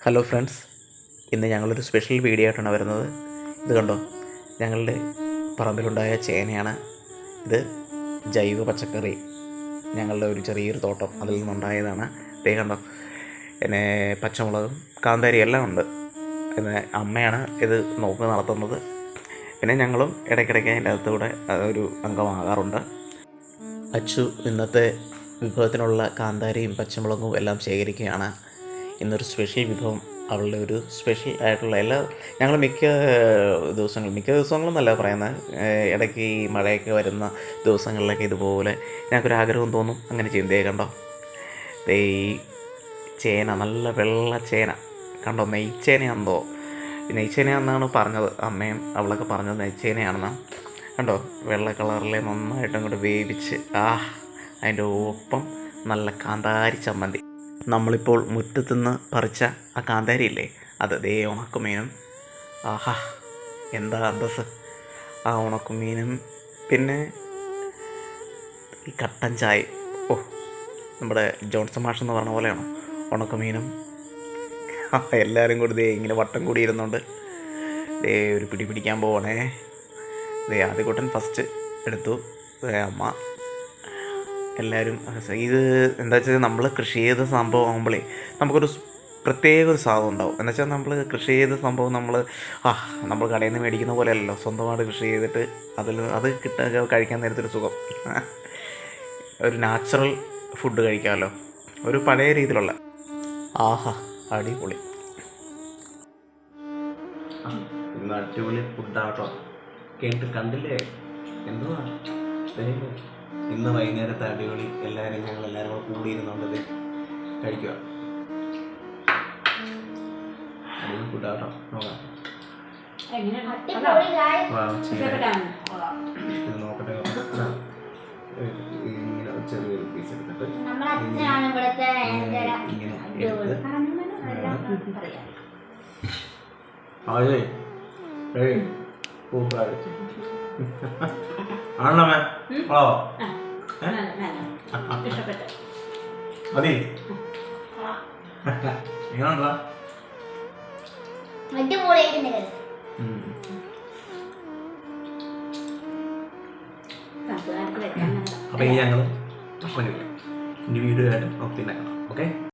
Hello friends, ഇന്ന് ഞങ്ങളൊരു special video ആയിട്ടാണ് വരുന്നത്. ഇത് കണ്ടോ, ഞങ്ങളുടെ പറമ്പിലുണ്ടായ ചേനയാണ്. ഇത് ജൈവ പച്ചക്കറി, ഞങ്ങളുടെ ഒരു ചെറിയൊരു തോട്ടം, അതിൽ നിന്നുണ്ടായതാണ്. ഇതേ കണ്ടോ, പിന്നെ പച്ചമുളകും കാന്താരി എല്ലാം ഉണ്ട്. പിന്നെ അമ്മയാണ് ഇത് നോക്കി നടത്തുന്നത്. പിന്നെ ഞങ്ങളും ഇടയ്ക്കിടയ്ക്ക് അതിൻ്റെ അകത്തുകൂടെ ഒരു അംഗമാകാറുണ്ട്. അച്ചു ഇന്നത്തെ വിഭവത്തിനുള്ള കാന്താരിയും പച്ചമുളകും എല്ലാം ശേഖരിക്കുകയാണ്. ഇന്നൊരു സ്പെഷ്യൽ വിഭവം, അവളുടെ ഒരു സ്പെഷ്യൽ ആയിട്ടുള്ള ഞങ്ങൾ മിക്ക ദിവസങ്ങളും നല്ല പറയുന്നത്, ഇടയ്ക്ക് ഈ മഴയൊക്കെ വരുന്ന ദിവസങ്ങളിലൊക്കെ ഇതുപോലെ ഞങ്ങൾക്കൊരാഗ്രഹം തോന്നും, അങ്ങനെ ചെയ്യും. ദേ കണ്ടോ, ദേ ഈ ചേന, നല്ല വെള്ള ചേന കണ്ടോ, നെയ്ച്ചേനയാണെന്നോ, നെയ്ച്ചേനയാണെന്നാണ് പറഞ്ഞത്. അമ്മയും അവളൊക്കെ പറഞ്ഞത് നെയ്ച്ചേനയാണെന്ന്. കണ്ടോ, വെള്ള കളറിലെ നന്നായിട്ട് അങ്ങോട്ട് വേവിച്ച് അതിൻ്റെ ഒപ്പം നല്ല കാന്താരി ചമ്മന്തി. നമ്മളിപ്പോൾ മുറ്റത്തുനിന്ന് പറിച്ച ആ കാന്താരിയില്ലേ, അത് ദേ ഉണക്കമീനും. എന്താ അന്തസ്! ആ ഉണക്കമീനും പിന്നെ ഈ കട്ടൻ ചായ. നമ്മുടെ ജോൺസൺ മാഷ് എന്ന് പറഞ്ഞ പോലെയാണോ, ഉണക്കമീനും. എല്ലാവരും കൂടി ദേ ഇങ്ങനെ വട്ടം കൂടി ഇരുന്നുണ്ട് ദേ ഒരു പിടി പിടിക്കാൻ പോവണേ. ദേ ആദ്യകൂട്ടൻ ഫസ്റ്റ് എടുത്തു, അമ്മ, എല്ലാവരും. ഇത് എന്താ വെച്ചാൽ നമ്മൾ കൃഷി ചെയ്ത സംഭവം ആകുമ്പോഴേ നമുക്കൊരു പ്രത്യേക ഒരു സാധനം ഉണ്ടാവും. എന്ന് വെച്ചാൽ നമ്മൾ കൃഷി ചെയ്ത സംഭവം നമ്മൾ കടയിൽ നിന്ന് മേടിക്കുന്ന പോലെ അല്ലല്ലോ, സ്വന്തമായിട്ട് കൃഷി ചെയ്തിട്ട് അത് കഴിക്കാൻ നേരത്തൊരു സുഖം. ഒരു നാച്ചുറൽ ഫുഡ് കഴിക്കാമല്ലോ, ഒരു പഴയ രീതിയിലുള്ള. അടിപൊളി. ഇന്ന് അടിപൊളി ഫുഡാട്ടോ. കണ്ടില്ലേ എന്തുവാ ഇന്ന് വൈകുന്നേരത്തെ അടിപൊളി. ഞങ്ങളെല്ലാവരും കൂടെ കൂടിയിരുന്നുണ്ടത് കഴിക്കുക. അടിപൊളി ഫുഡാട്ടോ, നോക്കാം. ഇത് നോക്കട്ടെ, ഇങ്ങനെ ചെറിയൊരു പീസ് എടുത്തിട്ട് ഇങ്ങനെ ആണോ മതി എങ്ങനെയുണ്ടോ? അപ്പൊ ഈ ഞങ്ങൾ ഇനി വീഡിയോ ആയിട്ട് പിന്നെ കാണാം. ഓക്കെ.